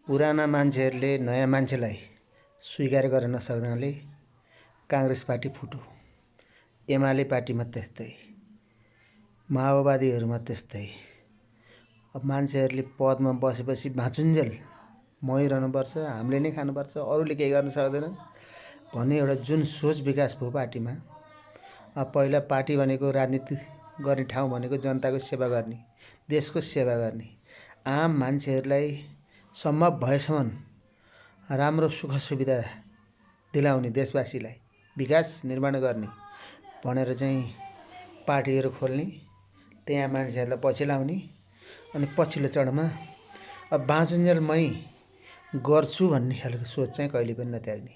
पुराना मान्छेहरूले नयाँ मान्छेलाई स्वीकार गर्न नसक्नाले काङ्ग्रेस पार्टी फुट्यो। एमाले पार्टीमा त्यस्तै, माओवादीहरूमा त्यस्तै। अब मान्छेहरूले पदमा बसेपछि बाँचुन्जेल मरिरहनुपर्छ, हामीले नै खानुपर्छ, अरूले केही गर्न सक्दैनन् भन्ने एउटा जुन सोच विकास भयो पार्टीमा। अब पहिला पार्टी भनेको राजनीति गर्ने ठाउँ भनेको जनताको सेवा गर्ने, देशको सेवा गर्ने, आम मान्छेहरूलाई सम्भव भएसम्म राम्रो सुख सुविधा दिलाउने, देशवासीलाई विकास निर्माण गर्ने भनेर चाहिँ पार्टीहरू खोल्ने, त्यहाँ मान्छेहरूलाई पछि लाउने अनि पछिल्लो चरणमा अब बाँचुन्जेल मै गर्छु भन्ने खालको सोच चाहिँ कहिले पनि नत्याग्ने।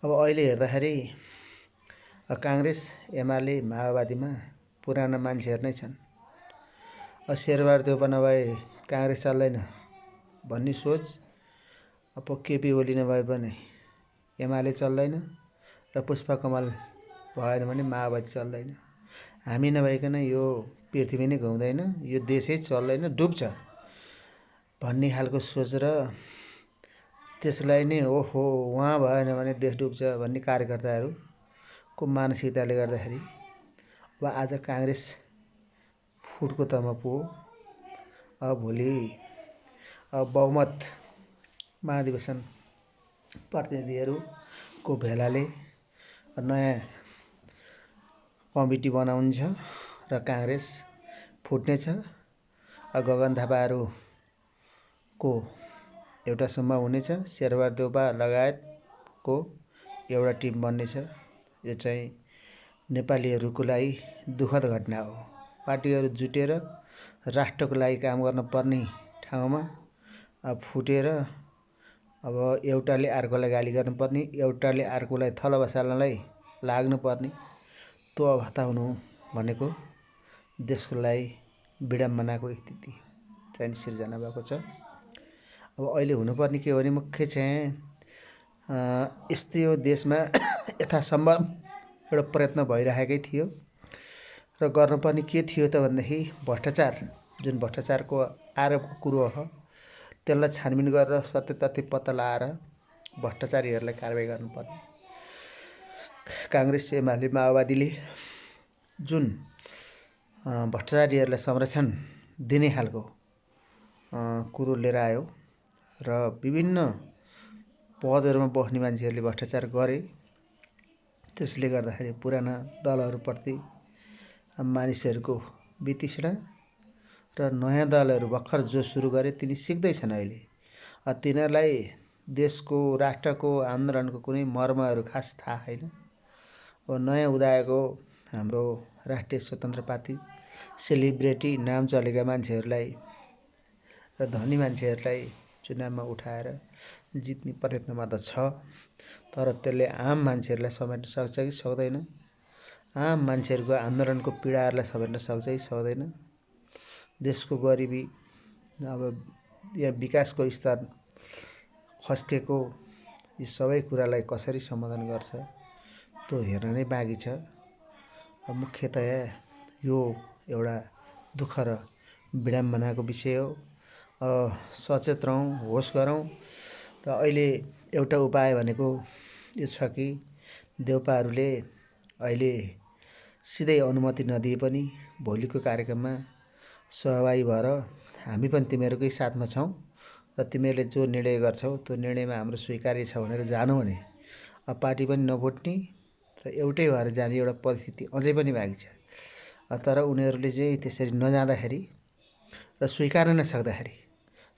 अब अहिले हेर्दाखेरि काङ्ग्रेस एमाले माओवादीमा पुराना मान्छेहरू नै छन्। शेरबहादुर देउपा नभए काङ्ग्रेस चल्दैन भन्ने सोच। अब केपी ओली नभए पनि एमाले चल्दैन र पुष्पकमल भएन भने माओवादी चल्दैन। हामी नभइकन यो पृथ्वी नै घुम्दैन, यो देशै चल्दैन, डुब्छ भन्ने खालको सोच र त्यसलाई नै ओहो उहाँ भएन भने देश डुब्छ भन्ने कार्यकर्ताहरूको मानसिकताले गर्दाखेरि अब आज काङ्ग्रेस फुटको तहमा पुग्यो। अब भोलि बहुमत महाधिवेशन प्रतिनिधिहरूको भेलाले नयाँ कमिटी बनाउँछ र काङ्ग्रेस फुट्नेछ। गगन थापाहरूको एउटा समूह हुनेछ, शेरबहादुर देउपा लगायतको एउटा टिम बन्नेछ। यो चाहिँ नेपालीहरूको लागि दुःखद घटना हो। पार्टीहरू जुटेर राष्ट्रको लागि काम गर्न पर्ने ठाउँमा फुटेर अब एउटाले अर्कोलाई गाली गर्नुपर्ने, एउटाले अर्कोलाई थलो बसाल्नलाई लाग्नुपर्ने त्यो अवस्था हुनु भनेको देशको लागि विडम्बनाको स्थिति चाहिँ सिर्जना भएको छ। अब अहिले हुनुपर्ने के हो भने मुख्य चाहिँ यस्तो यो देशमा यथासम्भव एउटा प्रयत्न भइरहेकै थियो र गर्नुपर्ने के थियो त भन्दाखेरि भ्रष्टाचार, जुन भ्रष्टाचारको आरोपको कुरो हो त्यसलाई छानबिन गरेर सत्य तथ्य पत्ता लगाएर भ्रष्टाचारीहरूलाई कारबाही गर्नुपर्ने। काङ्ग्रेस एमाले माओवादीले जुन भ्रष्टाचारीहरूलाई संरक्षण दिने खालको कुरो लिएर आयो र विभिन्न पदहरूमा बस्ने मान्छेहरूले भ्रष्टाचार गरे। त्यसले गर्दाखेरि पुराना दलहरूप्रति मानिसहरूको वितृष्णा र नयाँ दलहरू भर्खर जो सुरु गरे तिनी सिक्दैछन्। अहिले तिनीहरूलाई देशको राष्ट्रको आन्दोलनको कुनै मर्महरू खास थाहा छैन। अब नयाँ उदाएको हाम्रो राष्ट्रिय स्वतन्त्र पार्टी सेलिब्रेटी नाम चलेका मान्छेहरूलाई र धनी मान्छेहरूलाई चुनावमा उठाएर जित्ने प्रयत्नमा त छ, तर त्यसले आम मान्छेहरूलाई समेट्न सक्छ कि सक्दैन, आम मान्छेहरूको आन्दोलनको पीडाहरूलाई समेट्न सक्छ कि सक्दैन, देशको गरिबी अब यहाँ विकासको स्तर खस्केको यी सबै कुरालाई कसरी समाधान गर्छ त्यो हेर्न नै बाँकी छ। मुख्यतया यो एउटा दुःख र विडम्बनाको विषय हो। सचेत रहौँ, होस गरौँ र अहिले एउटा उपाय भनेको यो छ कि देउपाहरूले अहिले सिधै अनुमति नदिए पनि भोलिको कार्यक्रममा सहभागी भएर हामी पनि तिमीहरूकै साथमा छौँ र तिमीहरूले जो निर्णय गर्छौ त्यो निर्णयमा हाम्रो स्वीकार्य छ भनेर जानु भने अब पार्टी पनि नफुट्ने र एउटै भएर जाने एउटा परिस्थिति अझै पनि बाँकी छ। तर उनीहरूले चाहिँ त्यसरी नजाँदाखेरि र स्वीकार नसक्दाखेरि,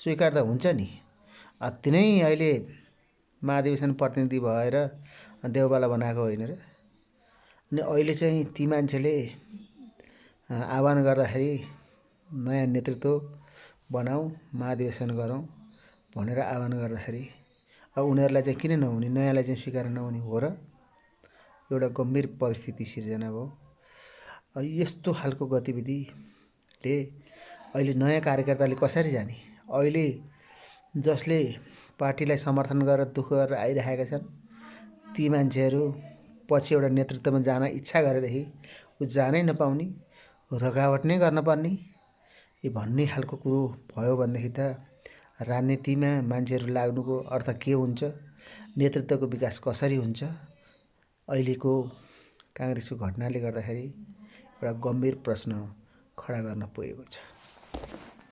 स्वीकार त हुन्छ नि, तिनै अहिले महाधिवेशन प्रतिनिधि भएर देउबाला बनाएको होइन र। अनि अहिले चाहिँ ती मान्छेले आह्वान गर्दाखेरि नयाँ नेतृत्व बनाऊ, महाधिवेशन गरौँ भनेर आह्वान गर्दाखेरि अब उनीहरूलाई चाहिँ किन नहुने, नयाँलाई चाहिँ स्वीकार नहुने हो र? एउटा गम्भीर परिस्थिति सिर्जना भयो। यस्तो खालको गतिविधिले अहिले नयाँ कार्यकर्ताले कसरी जाने? अहिले जसले पार्टीलाई समर्थन गरेर दुःख गरेर आइरहेका छन् ती मान्छेहरू पछि एउटा नेतृत्वमा जान इच्छा गरेदेखि ऊ जानै नपाउने, रकावट नै गर्न पर्ने भन्ने खालको कुरो भयो भनेदेखि त राजनीतिमा मान्छेहरू लाग्नुको अर्थ के हुन्छ, नेतृत्वको विकास कसरी हुन्छ, अहिलेको काङ्ग्रेसको घटनाले गर्दाखेरि एउटा गम्भीर प्रश्न खडा गर्न पुगेको छ।